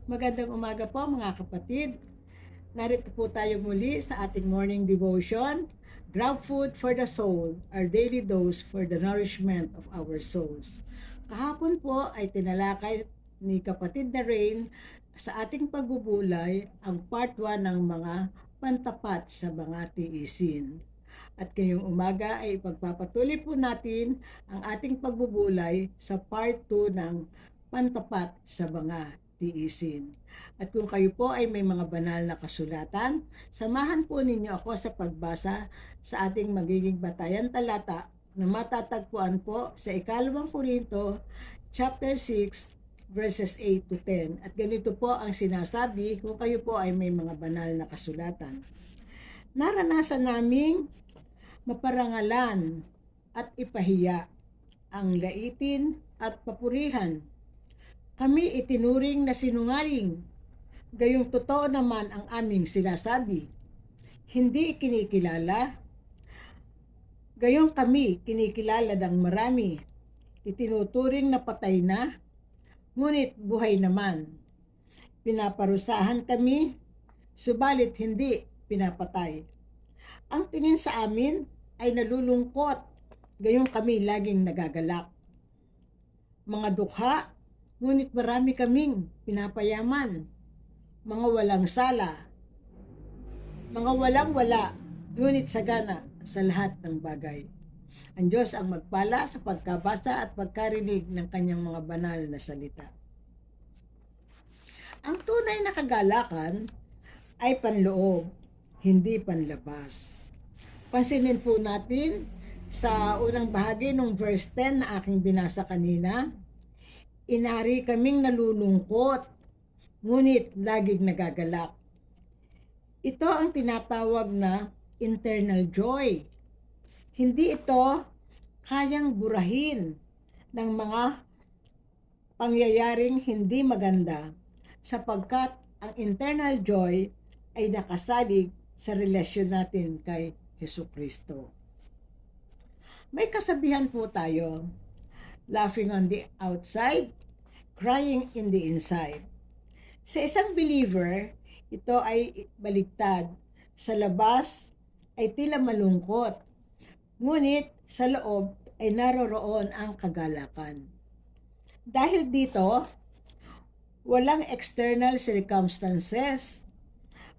Magandang umaga po mga kapatid. Narito po tayo muli sa ating morning devotion, Grab Food for the Soul, our daily dose for the nourishment of our souls. Kahapon po ay tinalakay ni kapatid na Rain sa ating pagbubulay ang part 1 ng mga pantapat sa mga tiisin. At ngayong umaga ay ipagpapatuloy po natin ang ating pagbubulay sa part 2 ng pantapat sa mga tiisin. At kung kayo po ay may mga banal na kasulatan, samahan po ninyo ako sa pagbasa sa ating magiging batayan talata na matatagpuan po sa 2 Korinto chapter 6 verses 8 to 10. At ganito po ang sinasabi kung kayo po ay may mga banal na kasulatan. Naranasan naming maparangalan at ipahiya, ang gaitin at papurihan. Kami itinuring na sinungaling, gayong totoo naman ang aming sinasabi. Hindi kinikilala, gayong kami kinikilala ng marami. Itinuturing na patay na, ngunit buhay naman. Pinaparusahan kami, subalit hindi pinapatay. Ang tingin sa amin ay nalulungkot, gayong kami laging nagagalak. Mga dukha, ngunit marami kaming pinapayaman, mga walang sala, mga walang-wala, ngunit sagana sa lahat ng bagay. Ang Diyos ang magpala sa pagkabasa at pagkarinig ng kanyang mga banal na salita. Ang tunay na kagalakan ay panloob, hindi panlabas. Pansinin po natin sa unang bahagi ng verse 10 na aking binasa kanina, inari kaming nalulungkot, ngunit laging nagagalak. Ito ang tinatawag na internal joy. Hindi ito kayang burahin ng mga pangyayaring hindi maganda sapagkat ang internal joy ay nakasalig sa relasyon natin kay Jesucristo. May kasabihan po tayo, laughing on the outside, crying in the inside. Sa isang believer, ito ay baligtad. Sa labas ay tila malungkot, ngunit sa loob ay naroroon ang kagalakan. Dahil dito, walang external circumstances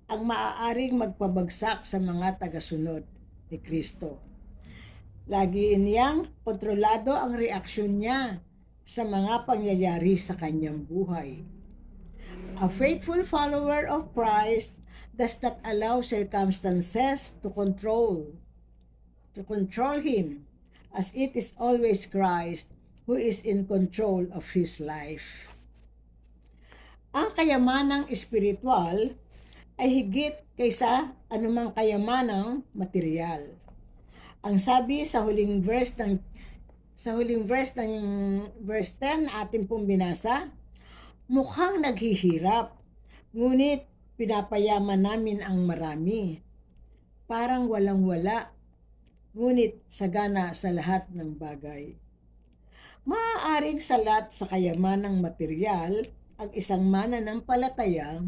ang maaaring magpabagsak sa mga tagasunod ni Kristo. Lagi niyang kontrolado ang reaksyon niya sa mga pangyayari sa kanyang buhay. A faithful follower of Christ does not allow circumstances to control him, as it is always Christ who is in control of his life. Ang kayamanang espiritual ay higit kaysa anumang kayamanang material. Ang sabi sa huling verse ng verse 10 ating pong binasa, mukhang naghihirap, ngunit pinapayaman namin ang marami. Parang walang-wala, ngunit sagana sa lahat ng bagay. Maaaring salat sa kayamanang material ang isang mananampalataya,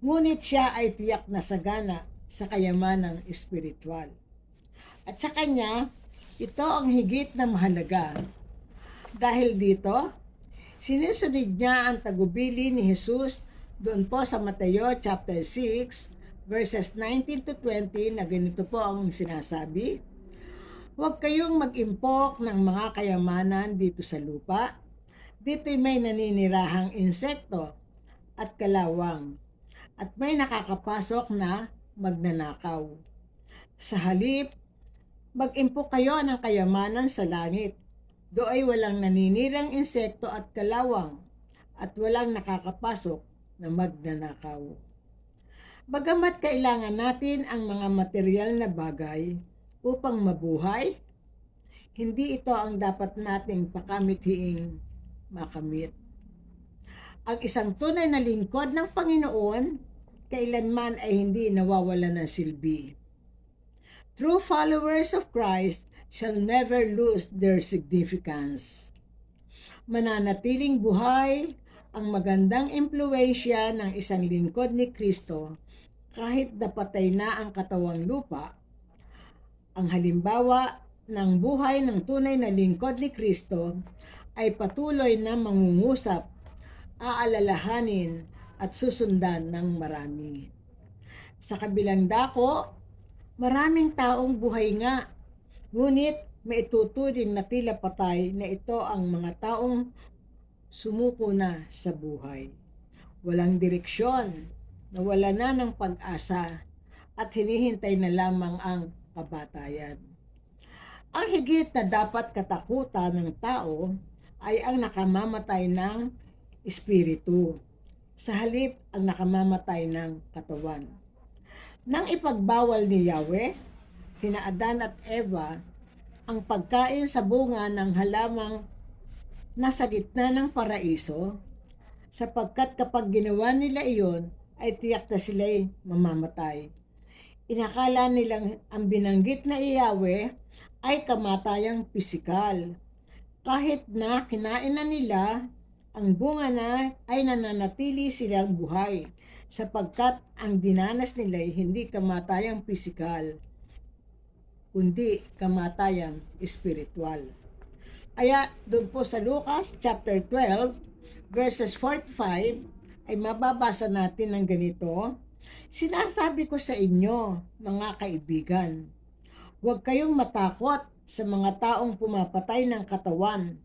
ngunit siya ay tiyak na sagana sa kayamanang espiritual. At sa kanya, ito ang higit na mahalaga. Dahil dito, sinusunod niya ang tagubili ni Jesus doon po sa Mateo chapter 6, verses 19 to 20 na ganito po ang sinasabi, huwag kayong mag-impok ng mga kayamanan dito sa lupa. Dito'y may naninirahang insekto at kalawang, at may nakakapasok na magnanakaw. Sa halip, mag-impok kayo ng kayamanan sa langit. Do'y walang naninirang insekto at kalawang, at walang nakakapasok na magnanakaw. Bagamat kailangan natin ang mga material na bagay upang mabuhay, hindi ito ang dapat nating pakamithiing makamit. Ang isang tunay na lingkod ng Panginoon, kailanman ay hindi nawawala ng silbi. True followers of Christ shall never lose their significance. Mananatiling buhay ang magandang impluwensya ng isang lingkod ni Kristo kahit napatay na ang katawang lupa. Ang halimbawa ng buhay ng tunay na lingkod ni Kristo ay patuloy na mangungusap, aalalahanin at susundan ng marami. Sa kabilang dako, maraming taong buhay nga, ngunit maituturing na tila patay na ito ang mga taong sumuko na sa buhay. Walang direksyon, nawala na ng pag-asa, at hinihintay na lamang ang kabatayan. Ang higit na dapat katakutan ng tao ay ang nakamamatay ng espiritu, sa halip ang nakamamatay ng katawan. Nang ipagbawal ni Yahweh, kina Adan at Eva, ang pagkain sa bunga ng halamang nasa gitna ng paraiso, sapagkat kapag ginawa nila iyon, ay tiyak na sila'y mamamatay. Inakala nilang ang binanggit na Yahweh ay kamatayang pisikal. Kahit na kinain na nila, ang bunga na ay nananatili silang buhay, sapagkat ang dinanas nila ay hindi kamatayang pisikal, kundi kamatayang espiritual. Kaya doon po sa Lucas chapter 12, verses 45, ay mababasa natin ng ganito, "Sinasabi ko sa inyo, mga kaibigan, huwag kayong matakot sa mga taong pumapatay ng katawan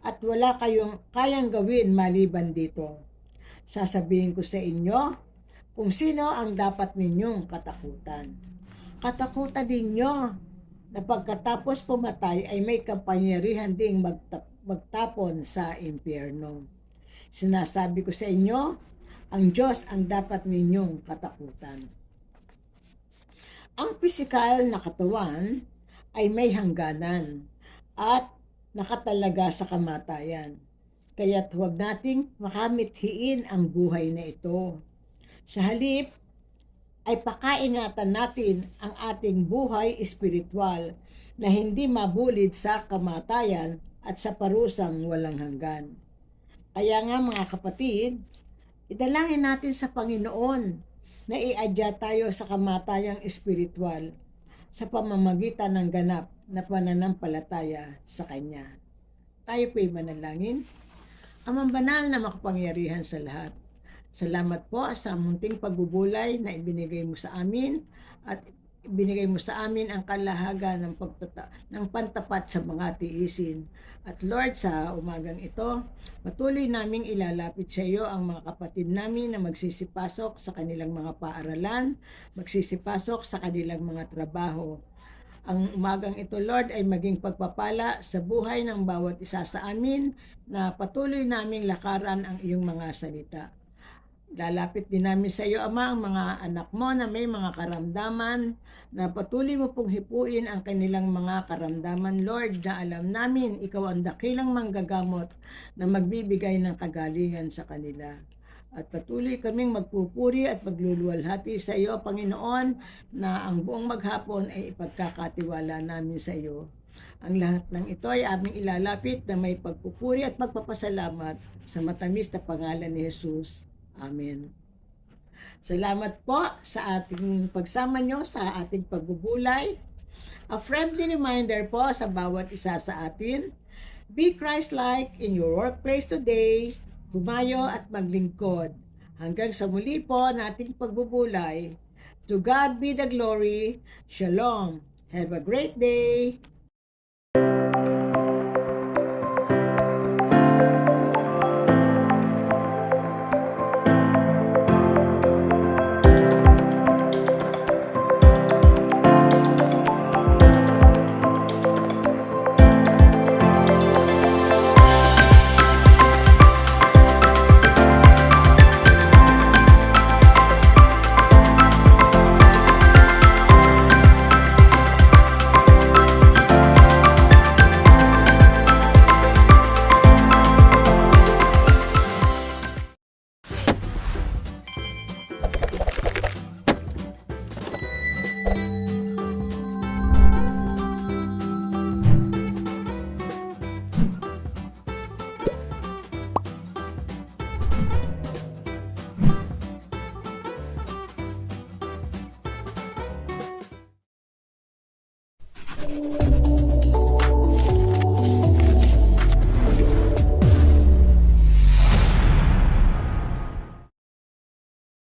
at wala kayong kayang gawin maliban dito. Sasabihin ko sa inyo kung sino ang dapat ninyong katakutan. Katakutan ninyo na pagkatapos pumatay ay may kapangyarihan ding magtapon sa impyerno. Sinasabi ko sa inyo, ang Diyos ang dapat ninyong katakutan." Ang pisikal na katawan ay may hangganan at nakatalaga sa kamatayan. Kaya't huwag nating makamithiin ang buhay na ito. Sa halip, ay pakaingatan natin ang ating buhay espiritual na hindi mabulid sa kamatayan at sa parusang walang hanggan. Kaya nga mga kapatid, idalangin natin sa Panginoon na iadya tayo sa kamatayang espiritual sa pamamagitan ng ganap na pananampalataya sa Kanya. Tayo po'y manalangin. Amang banal na makapangyarihan sa lahat, salamat po sa munting pagbubulay na ibinigay mo sa amin at ibinigay mo sa amin ang kalahaga ng pantapat sa mga tiisin. At Lord, sa umagang ito, patuloy naming ilalapit sa iyo ang mga kapatid namin na magsisipasok sa kanilang mga paaralan, magsisipasok sa kanilang mga trabaho. Ang umagang ito, Lord, ay maging pagpapala sa buhay ng bawat isa sa amin na patuloy naming lakaran ang iyong mga salita. Lalapit din namin sa iyo, Ama, ang mga anak mo na may mga karamdaman, na patuloy mo pong hipuin ang kanilang mga karamdaman, Lord, na alam namin ikaw ang dakilang manggagamot na magbibigay ng kagalingan sa kanila. At patuloy kaming magpupuri at magluluwalhati sa iyo, Panginoon, na ang buong maghapon ay ipagkakatiwala namin sa iyo. Ang lahat ng ito ay aming ilalapit na may pagpupuri at magpapasalamat sa matamis na pangalan ni Jesus. Amen. Salamat po sa ating pagsama nyo sa ating pagbubulay. A friendly reminder po sa bawat isa sa atin, be Christ-like in your workplace today, humayo at maglingkod. Hanggang sa muli po nating pagbubulay. To God be the glory. Shalom. Have a great day.